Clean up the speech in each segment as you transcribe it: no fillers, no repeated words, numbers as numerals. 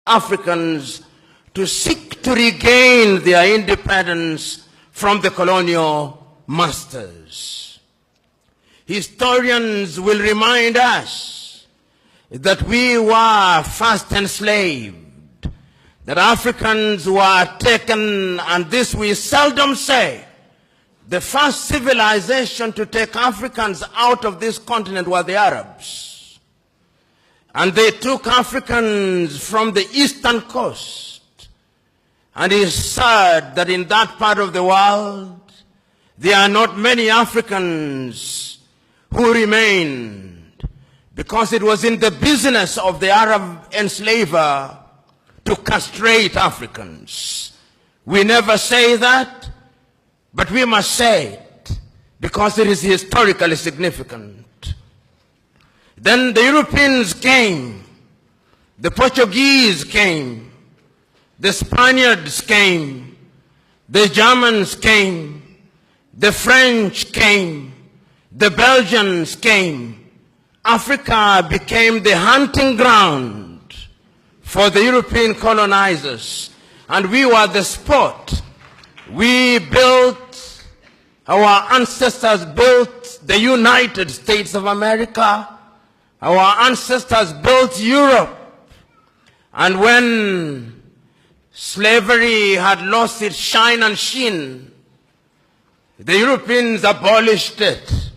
Africans to seek to regain their independence from the colonial masters. Historians will remind us that we were first enslaved, that Africans were taken, and this we seldom say. The first civilization to take Africans out of this continent were the Arabs. And they took Africans from the eastern coast. And it is said that in that part of the world, there are not many Africans who remained, because it was in the business of the Arab enslaver to castrate Africans. We never say that, but we must say it because it is historically significant. Then the Europeans came, the Portuguese came, the Spaniards came, the Germans came, the French came, the Belgians came. Africa became the hunting ground for the European colonizers, and we were the spot. We built, our ancestors built the United States of America. Our ancestors built Europe. And when slavery had lost its shine and sheen, the Europeans abolished it.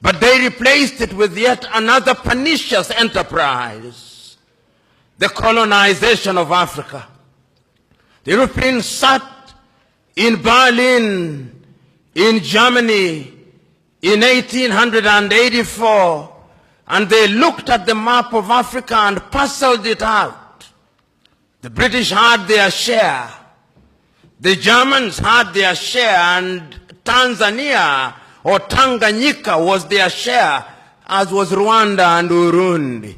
But they replaced it with yet another pernicious enterprise, the colonization of Africa. The Europeans sat in Berlin, in Germany, in 1884, and they looked at the map of Africa and parceled it out. The British had their share, the Germans had their share, and Tanzania or Tanganyika was their share, as was Rwanda and Burundi.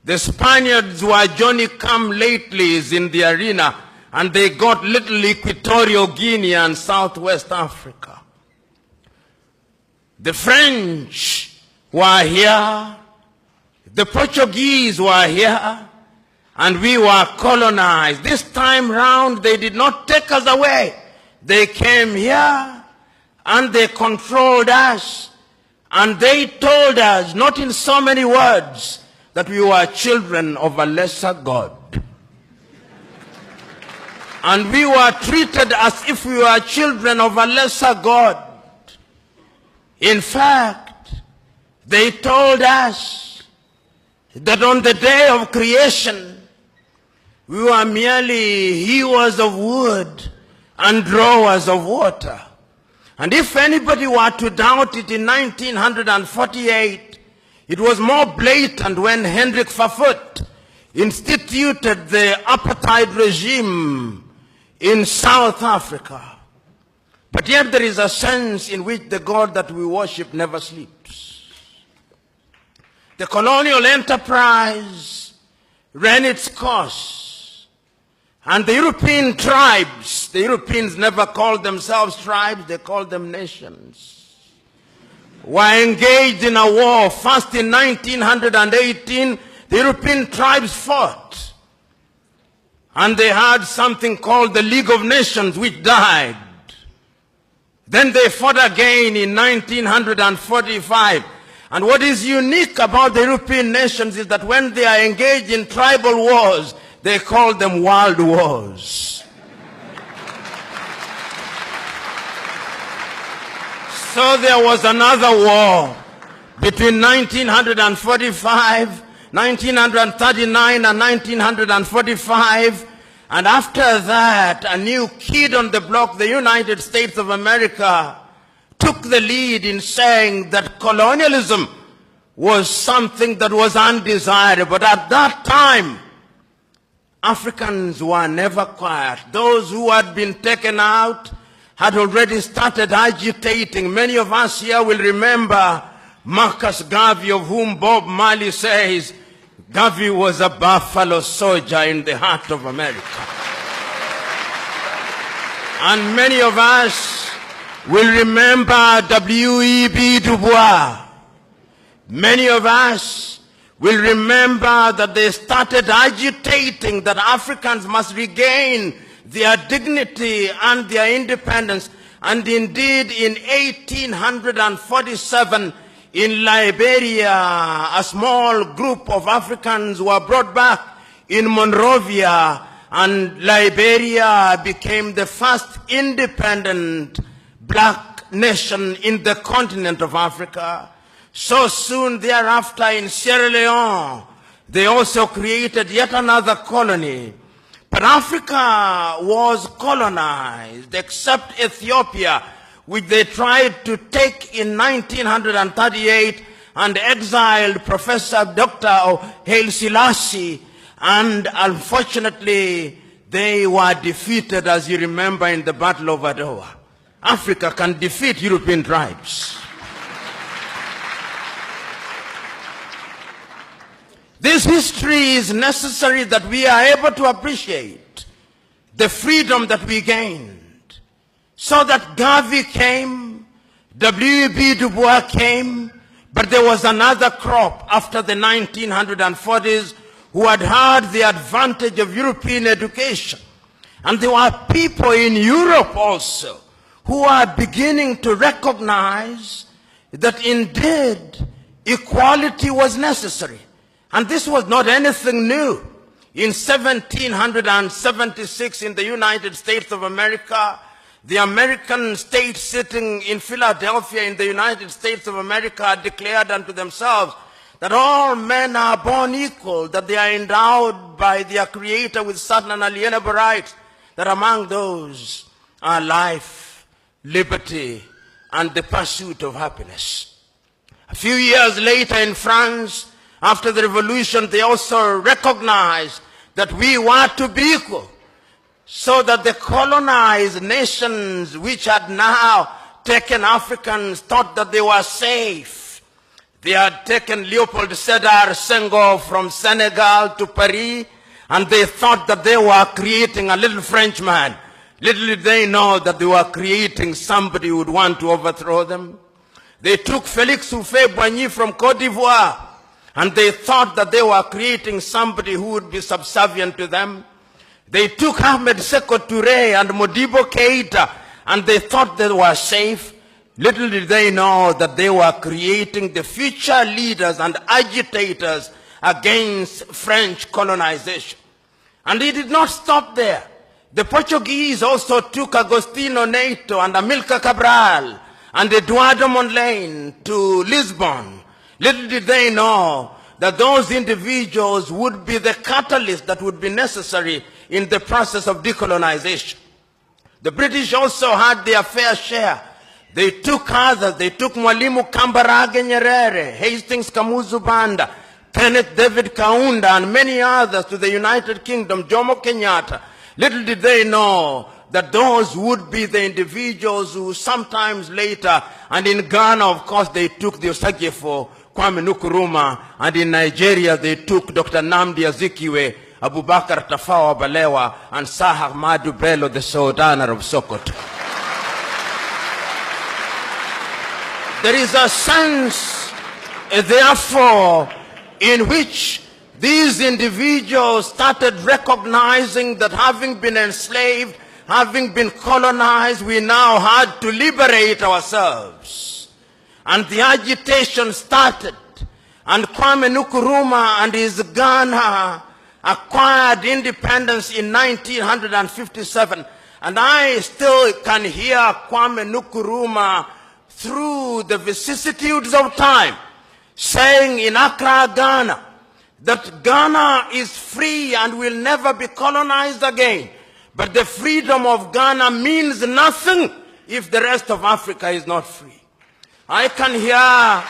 The Spaniards were Johnny-come-latelys in the arena, and they got little Equatorial Guinea and Southwest Africa. The French were here, the Portuguese were here, and we were colonized. This time round, they did not take us away. They came here, and they controlled us, and they told us, not in so many words, that we were children of a lesser God. And we were treated as if we were children of a lesser God. In fact, they told us that on the day of creation, we were merely hewers of wood and drawers of water. And if anybody were to doubt it in 1948, it was more blatant when Hendrik Verwoerd instituted the apartheid regime in South Africa. But yet there is a sense in which the God that we worship never sleeps. The colonial enterprise ran its course, and the European tribes, the Europeans never called themselves tribes, they called them nations, were engaged in a war. First in 1918, the European tribes fought. And they had something called the League of Nations, which died. Then they fought again in 1945. And what is unique about the European nations is that when they are engaged in tribal wars, they call them world wars. So there was another war between 1945, 1939 and 1945, and after that, a new kid on the block, the United States of America, took the lead in saying that colonialism was something that was undesirable. But at that time, Africans were never quiet. Those who had been taken out had already started agitating. Many of us here will remember Marcus Garvey, of whom Bob Marley says, Garvey was a buffalo soldier in the heart of America. And many of us will remember W.E.B. Du Bois. Many of us will remember that they started agitating that Africans must regain their dignity and their independence. And indeed, in 1847, in Liberia, a small group of Africans were brought back in Monrovia, and Liberia became the first independent black nation in the continent of Africa. So soon thereafter, in Sierra Leone, they also created yet another colony. But Africa was colonized, except Ethiopia, which they tried to take in 1938 and exiled Professor Dr. Haile Selassie. And unfortunately, they were defeated, as you remember, in the Battle of Adwa. Africa can defeat European tribes. This history is necessary that we are able to appreciate the freedom that we gained. So that Garvey came, W.E.B. Du Bois came, but there was another crop after the 1940s who had had the advantage of European education. And there were people in Europe also who are beginning to recognize that indeed equality was necessary. And this was not anything new. In 1776 in the United States of America, the American state sitting in Philadelphia in the United States of America declared unto themselves that all men are born equal, that they are endowed by their Creator with certain unalienable rights, that among those are life, liberty, and the pursuit of happiness. A few years later in France, after the revolution, they also recognized that we were to be equal, so that the colonized nations which had now taken Africans thought that they were safe. They had taken Leopold Sédar Senghor from Senegal to Paris, and they thought that they were creating a little Frenchman. Little did they know that they were creating somebody who would want to overthrow them. They took Félix Houphouët-Boigny from Côte d'Ivoire, and they thought that they were creating somebody who would be subservient to them. They took Ahmed Sékou Touré and Modibo Keïta, and they thought they were safe. Little did they know that they were creating the future leaders and agitators against French colonization. And it did not stop there. The Portuguese also took Agostinho Neto and Amilcar Cabral and Eduardo Mondlane to Lisbon. Little did they know that those individuals would be the catalyst that would be necessary in the process of decolonization. The British also had their fair share. They took others. They took Mwalimu Kambarage Nyerere, Hastings Kamuzu Banda, Kenneth David Kaunda, and many others to the United Kingdom, Jomo Kenyatta. Little did they know that those would be the individuals who sometimes later, and in Ghana, of course, they took the Osagyefo, Kwame Nkrumah, and in Nigeria they took Dr. Nnamdi Azikiwe, Abubakar Tafawa Balewa, and Sir Ahmadu Bello, the Sultan of Sokoto. There is a sense, therefore, in which these individuals started recognizing that having been enslaved, having been colonized, we now had to liberate ourselves. And the agitation started. And Kwame Nkrumah and his Ghana acquired independence in 1957. And I still can hear Kwame Nkrumah through the vicissitudes of time saying in Accra, Ghana, that Ghana is free and will never be colonized again. But the freedom of Ghana means nothing if the rest of Africa is not free. I can hear